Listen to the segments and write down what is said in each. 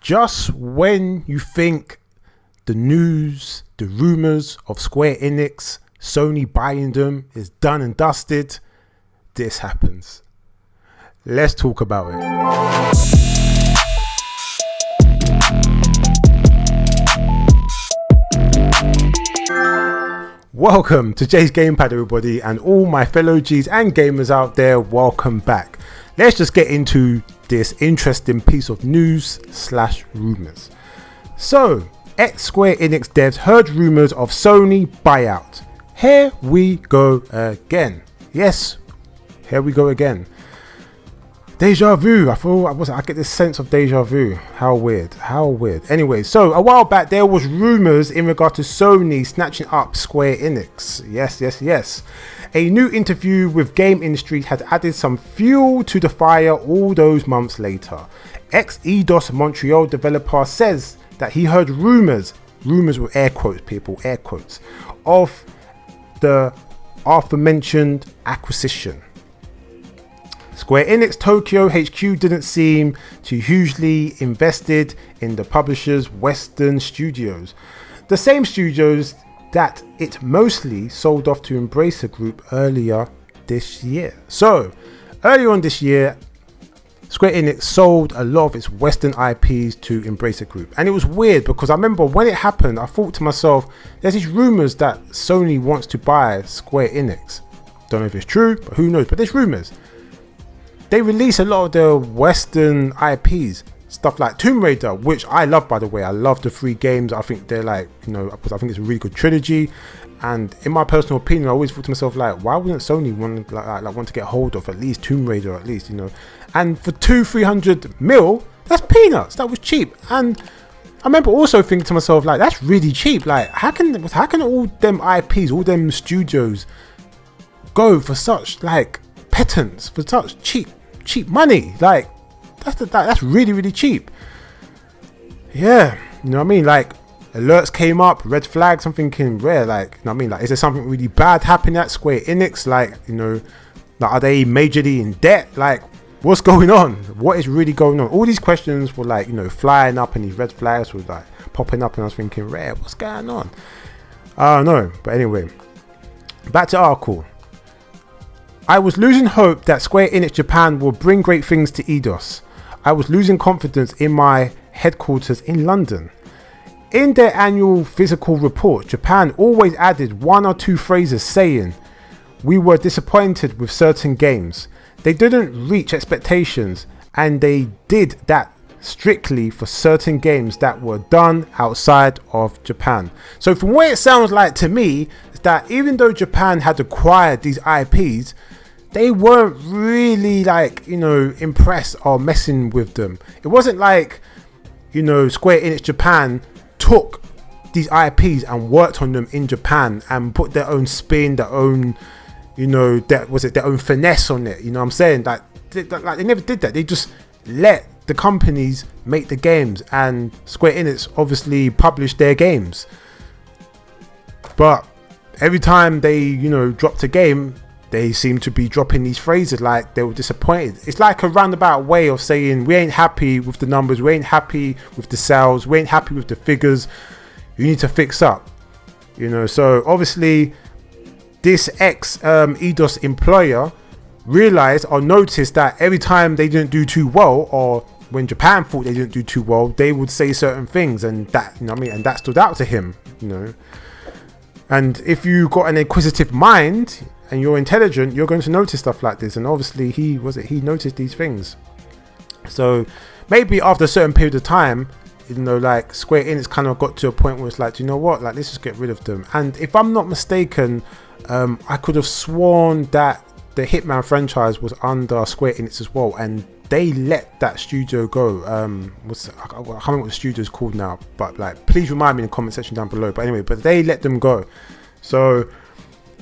just when you think the news, the rumours of Square Enix, Sony buying them is done and dusted, this happens. Let's talk about it. Welcome to Jay's Gamepad, everybody, and all my fellow G's and gamers out there, welcome back. Let's just get into this interesting piece of news / rumours. So, ex-Square Enix devs heard rumours of Sony buyout. Here we go again. Yes, here we go again. Deja vu. I get this sense of deja vu. How weird. Anyway, so a while back there was rumours in regard to Sony snatching up Square Enix. Yes. A new interview with Game Industry had added some fuel to the fire all those months later. Ex-Eidos Montreal developer says that he heard rumours with air quotes, people, air quotes, of the aforementioned acquisition. Square Enix Tokyo HQ didn't seem too hugely invested in the publisher's Western studios, the same studios that it mostly sold off to Embracer Group earlier this year. So, earlier on this year, Square Enix sold a lot of its Western IPs to Embracer Group. And it was weird because I remember when it happened, I thought to myself, there's these rumours that Sony wants to buy Square Enix. Don't know if it's true, but who knows, but there's rumours. They release a lot of their Western IPs, stuff like Tomb Raider, which I love, by the way. I love the 3 games. I think they're like, because I think it's a really good trilogy. And in my personal opinion, I always thought to myself, like, why wouldn't Sony want to get hold of at least Tomb Raider, at least, And for 200-300 mil, that's peanuts. That was cheap. And I remember also thinking to myself, like, that's really cheap. Like, how can all them IPs, all them studios go for such like pittance, for such cheap money? Like, that's really cheap. Yeah, you know what I mean? Like, alerts came up, red flags. I'm thinking, rare. Like, you know what I mean? Like, is there something really bad happening at Square Enix? Like, like, are they majorly in debt? Like, what's going on? What is really going on? All these questions were like, flying up, and these red flags were like popping up, and I was thinking, rare, what's going on? I don't know. But anyway, back to article. I was losing hope that Square Enix Japan will bring great things to Eidos. I was losing confidence in my headquarters in London. In their annual physical report, Japan always added 1 or 2 phrases saying, "We were disappointed with certain games. They didn't reach expectations, and they did that strictly for certain games that were done outside of Japan." So from what it sounds like to me, is that even though Japan had acquired these IPs, they weren't really like, impressed or messing with them. It wasn't like, Square Enix Japan took these IPs and worked on them in Japan and put their own spin, their own, their own finesse on it. You know what I'm saying? Like they never did that. They just let the companies make the games, and Square Enix obviously published their games. But every time they, dropped a game, they seem to be dropping these phrases like they were disappointed. It's like a roundabout way of saying, we ain't happy with the numbers, we ain't happy with the sales, we ain't happy with the figures, you need to fix up. So obviously this ex-Eidos employer realized or noticed that every time they didn't do too well, or when Japan thought they didn't do too well, they would say certain things, and that, and that stood out to him, And if you got an inquisitive mind and you're intelligent, you're going to notice stuff like this. And obviously he noticed these things. So maybe after a certain period of time, like Square Enix kind of got to a point where it's like, you know what, like, let's just get rid of them. And if I'm not mistaken, I could have sworn that the Hitman franchise was under Square Enix as well, and they let that studio go. I can't remember what the studio's called now, but like, please remind me in the comment section down below. But anyway, they let them go. So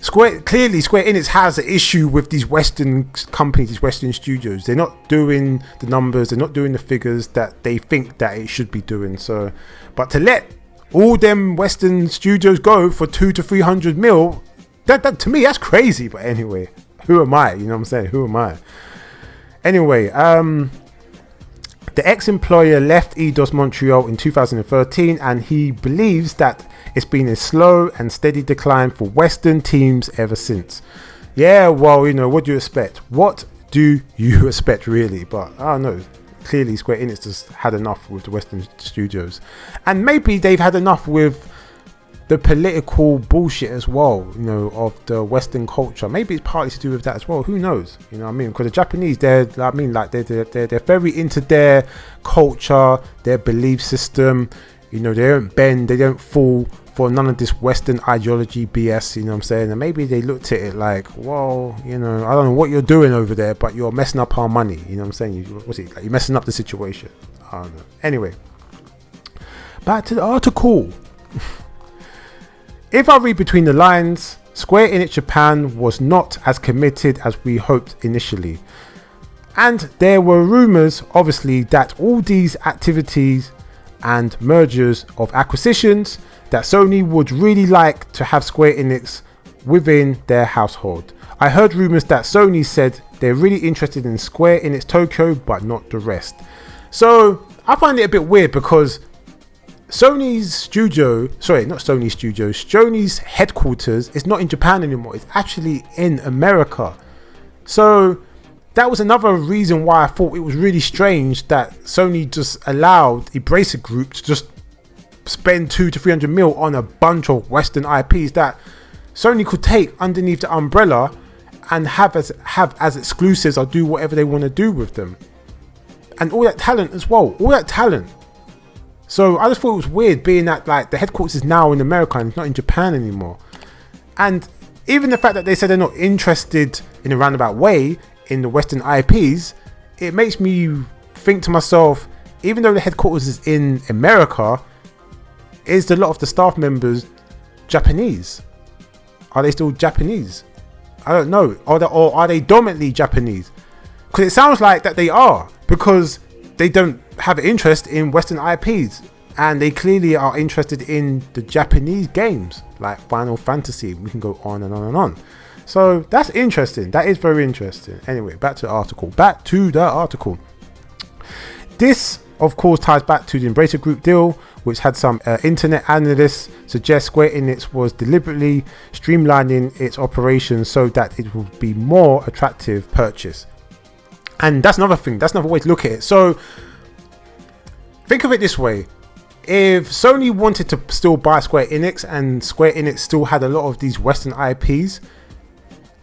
Square Enix has an issue with these Western companies, these Western studios. They're not doing the numbers, they're not doing the figures that they think that it should be doing. So, but to let all them Western studios go for 200 to 300 mil, that to me, that's crazy. But anyway, who am I? You know what I'm saying? Who am I? Anyway, The ex-employer left Eidos Montreal in 2013, and he believes that it's been a slow and steady decline for Western teams ever since. Yeah, well, what do you expect? What do you expect, really? But I don't know. Clearly, Square Enix just had enough with the Western studios. And maybe they've had enough with the political bullshit as well, of the Western culture. Maybe it's partly to do with that as well. Who knows? Because the Japanese, they're very into their culture, their belief system. They don't bend, they don't fall for none of this Western ideology BS. And maybe they looked at it like, well, I don't know what you're doing over there, but you're messing up our money. You're messing up the situation. I don't know. Anyway, back to the article. If I read between the lines, Square Enix Japan was not as committed as we hoped initially. And there were rumours, obviously, that all these activities and mergers of acquisitions, that Sony would really like to have Square Enix within their household. I heard rumours that Sony said they're really interested in Square Enix Tokyo, but not the rest. So I find it a bit weird because Sony's headquarters is not in Japan anymore. It's actually in America. So that was another reason why I thought it was really strange that Sony just allowed Embracer Group to just spend 200 to 300 mil on a bunch of Western IPs that Sony could take underneath the umbrella and have as exclusives or do whatever they want to do with them. And all that talent as well. So I just thought it was weird being that the headquarters is now in America and it's not in Japan anymore. And even the fact that they said they're not interested in a roundabout way in the Western IPs, it makes me think to myself, even though the headquarters is in America, is a lot of the staff members Japanese? Are they still Japanese? I don't know. Or are they dominantly Japanese? Because it sounds like that they are, because they don't have an interest in Western IPs, and they clearly are interested in the Japanese games like Final Fantasy. We can go on and on and on. So that's interesting. That is very interesting. Anyway, back to the article. This, of course, ties back to the Embracer Group deal, which had some internet analysts suggest Square Enix was deliberately streamlining its operations so that it would be more attractive purchase. And that's another thing. That's another way to look at it. So think of it this way. If Sony wanted to still buy Square Enix and Square Enix still had a lot of these Western IPs,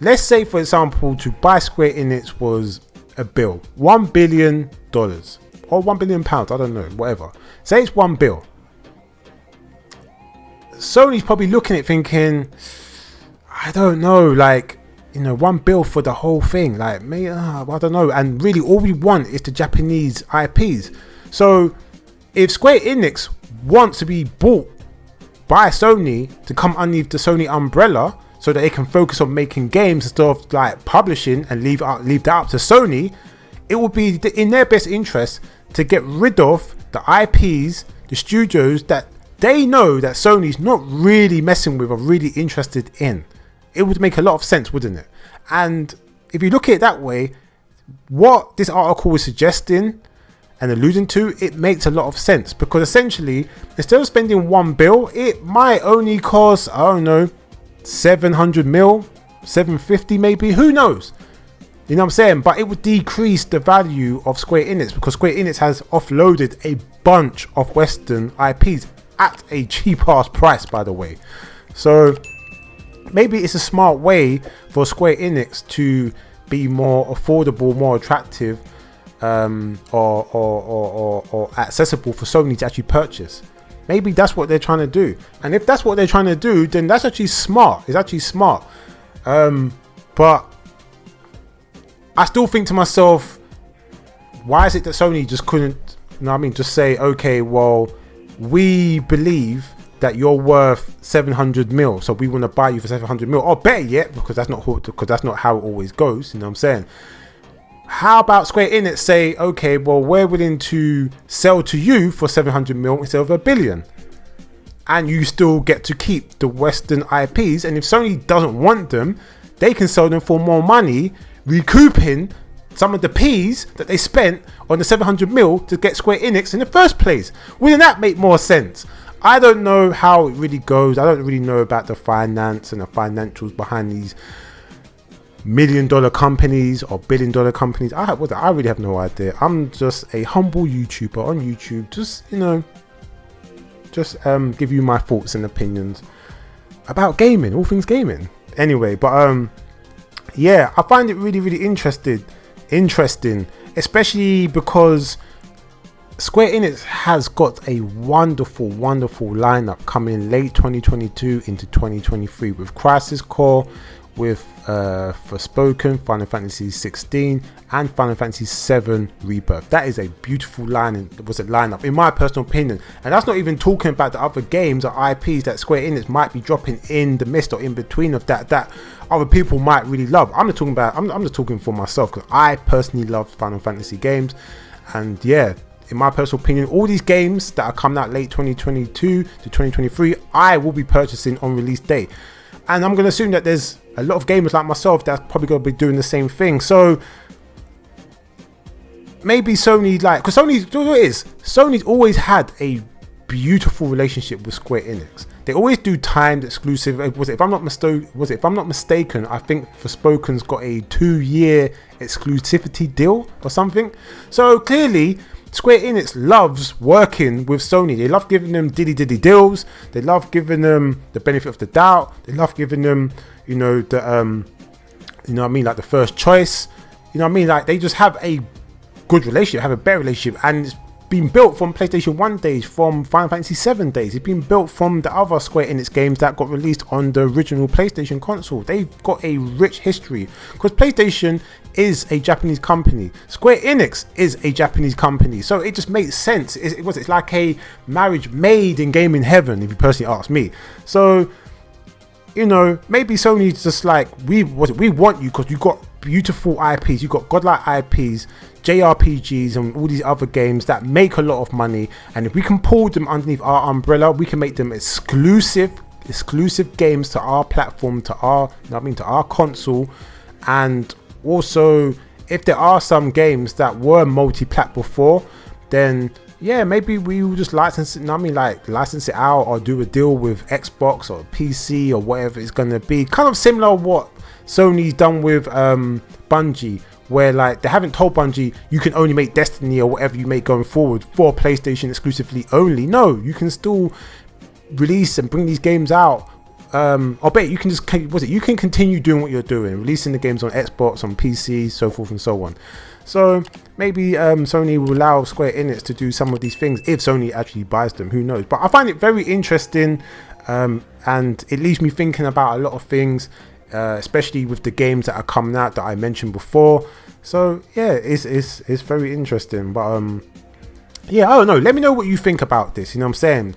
let's say, for example, to buy Square Enix was a bill, $1 billion or £1 billion, I don't know, whatever. Say it's $1 billion. Sony's probably looking at it thinking, I don't know, $1 billion for the whole thing, I don't know. And really all we want is the Japanese IPs. So if Square Enix wants to be bought by Sony to come underneath the Sony umbrella so that they can focus on making games instead of publishing and leave that up to Sony, it would be in their best interest to get rid of the IPs, the studios that they know that Sony's not really messing with or really interested in. It would make a lot of sense, wouldn't it? And if you look at it that way, what this article is suggesting and alluding to, it makes a lot of sense, because essentially, instead of spending $1 billion, it might only cost, I don't know, 700 mil, 750 maybe, who knows? You know what I'm saying? But it would decrease the value of Square Enix, because Square Enix has offloaded a bunch of Western IPs at a cheap ass price, by the way. So maybe it's a smart way for Square Enix to be more affordable, more attractive, or accessible for Sony to actually purchase. Maybe that's what they're trying to do. And if that's what they're trying to do, then that's actually smart. It's actually smart. But I still think to myself, why is it that Sony just couldn't, just say, okay, well, we believe that you're worth 700 mil, so we want to buy you for 700 mil, or better yet, because that's not how it always goes. You know what I'm saying? How about Square Enix say, okay, well, we're willing to sell to you for 700 mil instead of $1 billion, and you still get to keep the Western IPs, and if Sony doesn't want them, they can sell them for more money, recouping some of the P's that they spent on the 700 mil to get Square Enix in the first place. Wouldn't that make more sense? I don't know how it really goes. I don't really know about the finance and the financials behind these $1 million companies or $1 billion companies. I really have no idea. I'm just a humble YouTuber on YouTube, just give you my thoughts and opinions about gaming, all things gaming. Anyway, but yeah, I find it really, really interesting, especially because Square Enix has got a wonderful lineup coming late 2022 into 2023 with Crisis Core, with Forspoken, Final Fantasy 16, and Final Fantasy 7 Rebirth. That is a beautiful lineup, in my personal opinion. And that's not even talking about the other games or IPs that Square Enix might be dropping in the midst or in between of that other people might really love. I'm just talking for myself, because I personally love Final Fantasy games. And yeah, in my personal opinion, all these games that are coming out late 2022 to 2023, I will be purchasing on release day. And I'm going to assume that there's a lot of gamers like myself that's probably going to be doing the same thing. So maybe Sony, because Sony's always had a beautiful relationship with Square Enix. They always do timed exclusive. If I'm not mistaken, I think Forspoken's got a 2-year exclusivity deal or something. So clearly, Square Enix loves working with Sony. They love giving them diddy deals. They love giving them the benefit of the doubt. They love giving them, like the first choice. Like they just have a good relationship, have a better relationship, and it's been built from PlayStation 1 days, from Final Fantasy 7 days. It's been built from the other Square Enix games that got released on the original PlayStation console. They've got a rich history, because PlayStation is a Japanese company. Square Enix is a Japanese company. So it just makes sense. It's like a marriage made in gaming heaven, if you personally ask me. So, maybe Sony's just like, we want you because you got beautiful IPs, you got godlike IPs, JRPGs, and all these other games that make a lot of money. And if we can pull them underneath our umbrella, we can make them exclusive games to our platform, to our console. And also, if there are some games that were multi-plat before, then yeah, maybe we will just license it out, or do a deal with Xbox or PC or whatever it's gonna be. Kind of similar to what Sony's done with Bungie, where they haven't told Bungie you can only make Destiny or whatever you make going forward for PlayStation exclusively only. No, you can still release and bring these games out. I bet you can you can continue doing what you're doing, releasing the games on Xbox, on PC, so forth and so on. So maybe Sony will allow Square Enix to do some of these things if Sony actually buys them. Who knows? But I find it very interesting, and it leaves me thinking about a lot of things, especially with the games that are coming out that I mentioned before. So yeah, it's very interesting. But yeah, I don't know. Let me know what you think about this. You know what I'm saying?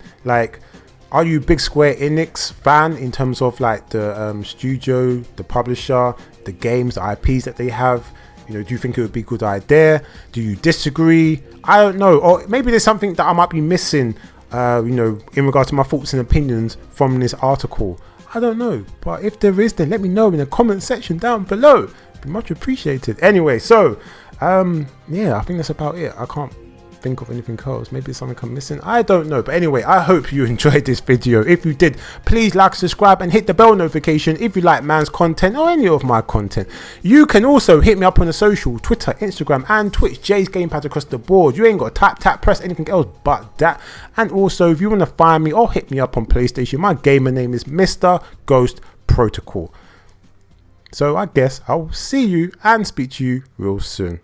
Are you a big Square Enix fan in terms of the studio, the publisher, the games, the IPs that they have? Do you think it would be a good idea? Do you disagree? I don't know. Or maybe there's something that I might be missing, in regards to my thoughts and opinions from this article. I don't know. But if there is, then let me know in the comment section down below. It'd be much appreciated. Anyway, so, yeah, I think that's about it. I can't think of anything else. Maybe it's something I'm missing. I don't know. But anyway, I hope you enjoyed this video. If you did, please like, subscribe, and hit the bell notification if you like man's content or any of my content. You can also hit me up on the social, Twitter, Instagram, and Twitch. Jay's Gamepad across the board. You ain't got to tap, press anything else but that. And also, if you want to find me or hit me up on PlayStation, my gamer name is MrGhostProtocol. So I guess I'll see you and speak to you real soon.